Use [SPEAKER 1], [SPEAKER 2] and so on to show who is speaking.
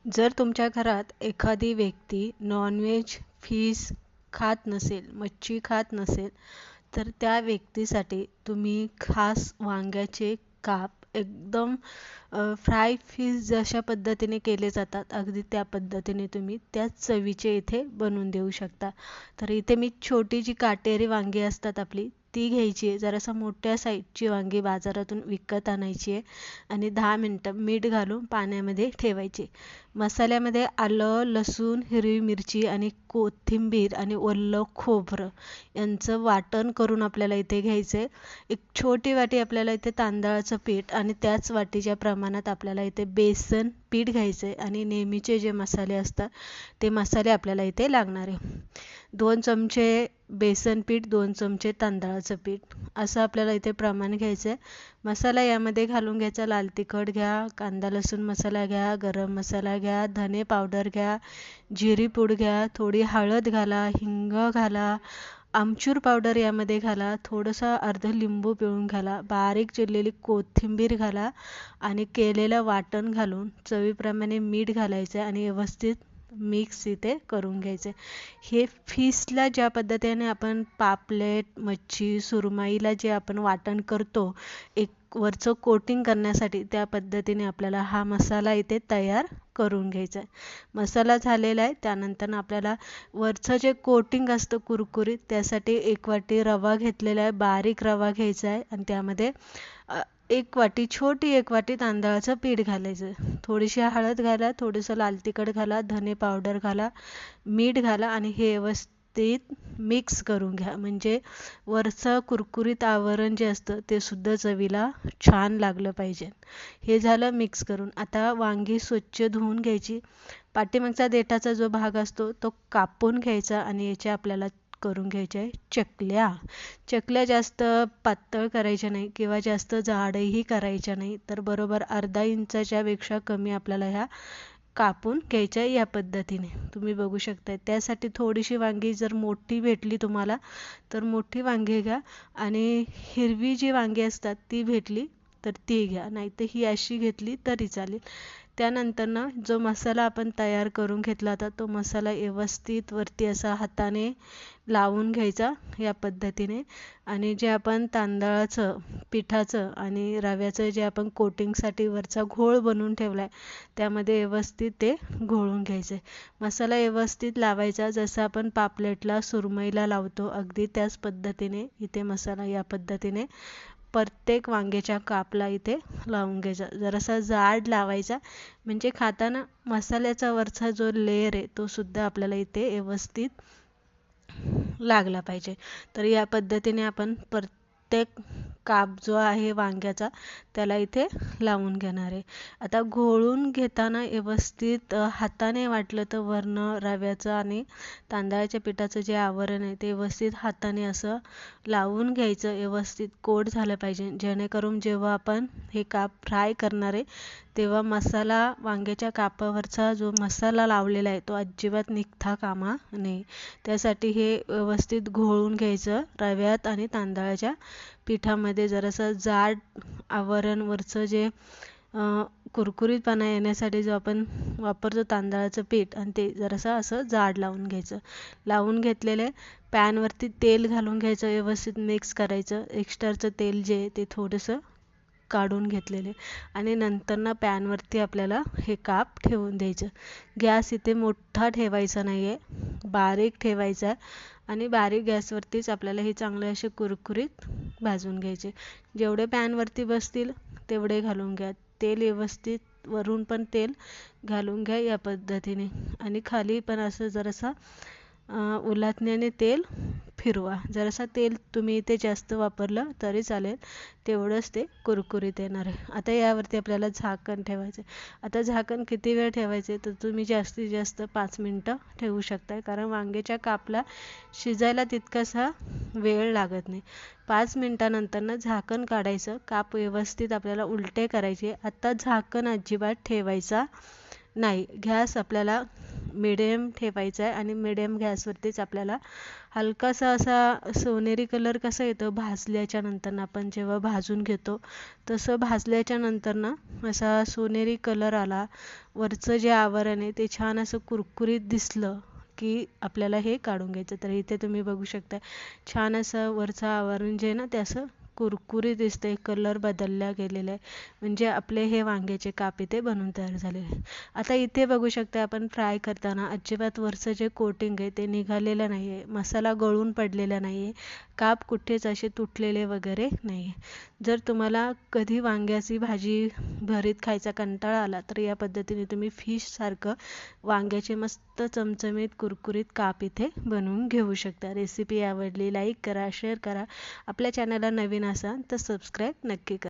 [SPEAKER 1] जर तुमच्या घरात एखादी व्यक्ती नॉनव्हेज, फिश खात नसेल, मच्छी खात नसेल, तर त्या व्यक्तीसाठी तुम्ही खास वांग्याचे काप एकदम फ्राय फिश जशा पद्धतीने केले जातात, अगदी त्या पद्धतीने तुम्ही त्याच चवीचे इथे बनवून देऊ शकता. तर इथे मी छोटी जी काटेरी वांगी असतात आपली, ती घ्यायची आहे. जरासा मोठ्या साईजची वांगी बाजारातून विकत आणायची आहे आणि 10 मिनिटं मीठ घालून पाण्यामध्ये ठेवायची. मसाल्यामध्ये आलं, लसूण, हिरवी मिरची आणि कोथिंबीर आणि ओलं खोबरं यांचं वाटण करून आपल्याला इथे घ्यायचं आहे. एक छोटी वाटी आपल्याला इथे तांदळाचं पीठ आणि त्याच वाटीच्या प्रमाणात आपल्याला इथे बेसन पीठ घ्यायचं आहे आणि नेहमीचे जे मसाले असतात ते मसाले आपल्याला इथे लागणार आहे. 2 चमचे बेसन पीठ, 2 चमचे तांदळाचं पीठ असं आपल्याला इथे प्रमाण घ्यायचं आहे. मसाला यामध्ये घालून घ्यायचा. लाल तिखट घ्या, कांदा लसूण मसाला घ्या, गरम मसाला घ्या, धने पावडर घ्या, जिरी पूड घ्या, थोडी हळद घाला, हिंग घाला, आमचूर पावडर यामध्ये घाला, थोडंसं अर्ध लिंबू पिळून घाला, बारीक चिरलेली कोथिंबीर घाला आणि केलेलं वाटण घालून चवीप्रमाणे मीठ घालायचं आणि व्यवस्थित मिक्स इथे करून घ्यायचे. हे फिशला ज्या पद्धतीने आपण पापलेट, मच्छी, सुरमईला जे आपण वाटण करतो एक वरचं कोटिंग करण्यासाठी, त्या पद्धतीने आपल्याला हा मसाला इथे तयार करून घ्यायचा आहे. मसाला झालेला आहे. त्यानंतर आपल्याला वरचं जे कोटिंग असतं कुरकुरीत, त्यासाठी 1 वाटी रवा घेतलेला आहे. बारीक रवा घ्यायचा आहे आणि त्यामध्ये 1 वाटी, छोटी 1 वाटी तांदळाचं पीठ घालायचं. थोडीशी हळद घाला, थोडंसं लाल तिखट घाला, धने पावडर घाला, मीठ घाला आणि हे व्यवस्थित मिक्स करून घ्या. म्हणजे वरचं कुरकुरीत आवरण जे असतं ते सुद्धा चवीला छान लागलं पाहिजे. हे झालं मिक्स करून. आता वांगी स्वच्छ धुवून घ्यायची. पाठीमागचा देठाचा जो भाग असतो तो कापून घ्यायचा आणि याच्या आपल्याला करून घ्यायच्या आहे चकल्या. चकल्या जास्त पातळ करायच्या नाही किंवा जास्त जाडही करायच्या नाही, तर बरोबर अर्धा इंचाच्या पेक्षा कमी आपल्याला ह्या कापून घ्यायच्या या पद्धतीने तुम्ही बघू शकता. त्यासाठी थोडीशी वांगी जर मोठी भेटली तुम्हाला तर मोठी वांगी घ्या आणि हिरवी जी वांगी असतात ती भेटली तर ती घ्या, नाही तर ही अशी घेतली तरी चालेल. त्यानंतर जो मसाला आपण तयार करून घेतला होता तो मसाला व्यवस्थित वरती असा हाताने लावून घ्यायचा या पद्धतीने आणि जे आपण तांदळाचं पिठाचं आणि रव्याचं जे आपण कोटिंगसाठी वरचा घोळ बनवून ठेवलाय त्यामध्ये व्यवस्थित ते घोळून घ्यायचे. मसाला व्यवस्थित लावायचा जसं आपण पापलेटला, सुरमईला लावतो अगदी त्याच पद्धतीने इथे मसाला या पद्धतीने प्रत्येक वांग्याच्या कापला इथे लावून घ्यायचा. जरासा जाड लावायचा म्हणजे खाताना मसाल्याचा वरचा जो लेयर आहे तो सुद्धा आपल्याला इथे व्यवस्थित लागला पाहिजे. तर या पद्धतीने आपण प्रत्येक काप जो आहे वांग्याचा त्याला इथे लावून घेणार आहे. आता घोळून घेताना व्यवस्थित हाताने वाटलं तर वरनं रव्याचं आणि तांदळाच्या पिठाचं जे आवरण आहे ते व्यवस्थित हाताने असं लावून घ्यायचं. व्यवस्थित कोट झालं पाहिजे जेणेकरून जेव्हा आपण हे काप फ्राय करणार आहे तेव्हा मसाला वांग्याच्या कापावरचा जो मसाला लावलेला आहे तो अजिबात निघता कामा नये. त्यासाठी हे व्यवस्थित घोळून घ्यायचं रव्यात आणि तांदळाच्या पिठामध्ये. जरासं जाड आवरण वरचं जे कुरकुरीतपणा येण्यासाठी जो आपण वापरतो तांदळाचं पीठ आणि ते जरासं असं जाड लावून घ्यायचं. लावून घेतलेले पॅनवरती तेल घालून घ्यायचं, व्यवस्थित मिक्स करायचं. एक्स्ट्राचं तेल जे आहे ते थोडंसं काढून घेतलेले आणि नंतर पॅनवरती आपल्याला हे काप ठेवून द्यायचं. गॅस इथे मोठा ठेवायचा नाही आहे, बारीक ठेवायचा आहे आणि बारीक गॅसवरतीच आपल्याला हे चांगले असे कुरकुरीत भाजून घ्यायचे. जेवढे पॅनवरती बसतील तेवढे घालून घ्या. तेल व्यवस्थित वरून पण तेल घालून घ्या या पद्धतीने आणि खाली पण असं जरासा उलथण्याने तेल फिरवा. जरासा तेल तुम्ही इथे जास्त वापरलं तरी चालेल, तेवढंच ते कुरकुरीत येणार आहे. आता यावरती आपल्याला झाकण ठेवायचं. आता झाकण किती वेळ ठेवायचे तर तुम्ही जास्तीत जास्त 5 मिनिटं ठेवू शकताय, कारण वांग्याच्या कापला शिजायला तितकासा वेळ लागत नाही. 5 मिनिटानंतर झाकण काढायचं. काप व्यवस्थित आपल्याला उलटे करायचे. आता झाकण अजिबात ठेवायचा नाही. गॅस आपल्याला मिडियम ठेवायचा आहे आणि मिडियम गॅसवरतीच आपल्याला हलकासा असा सोनेरी कलर कसा येतो भाजल्याच्या नंतर आपण जेव्हा भाजून घेतो तसं भाजल्याच्या नंतर ना असा सोनेरी कलर आला, वरचं जे आवरण आहे ते छान असं कुरकुरीत दिसलं की आपल्याला हे काढून घ्यायचं. तर इथे तुम्ही बघू शकता छान असं वरचं आवरण जे आहे ना ते असं कुरकुरीत दिसतंय, कलर बदलला गेलेला आहे, म्हणजे आपले हे वांग्याचे काप इथे बनून तयार झालेले आहे. आता इथे बघू शकता आपण फ्राय करताना अजिबात वरचं जे कोटिंग आहे ते निघालेलं नाही आहे, मसाला गळून पडलेला नाही आहे, काप कुठेच असे तुटलेले वगैरे नाही आहे. जर तुम्हाला कधी वांग्याची भाजी भरीत खायचा कंटाळा आला तर या पद्धतीने तुम्ही फिशसारखं वांग्याचे मस्त चमचमीत कुरकुरीत काप इथे बनवून घेऊ शकता. रेसिपी आवडली लाईक करा, शेअर करा. आपल्या चॅनलला नवीन असाल तर सबस्क्राईब नक्की करा.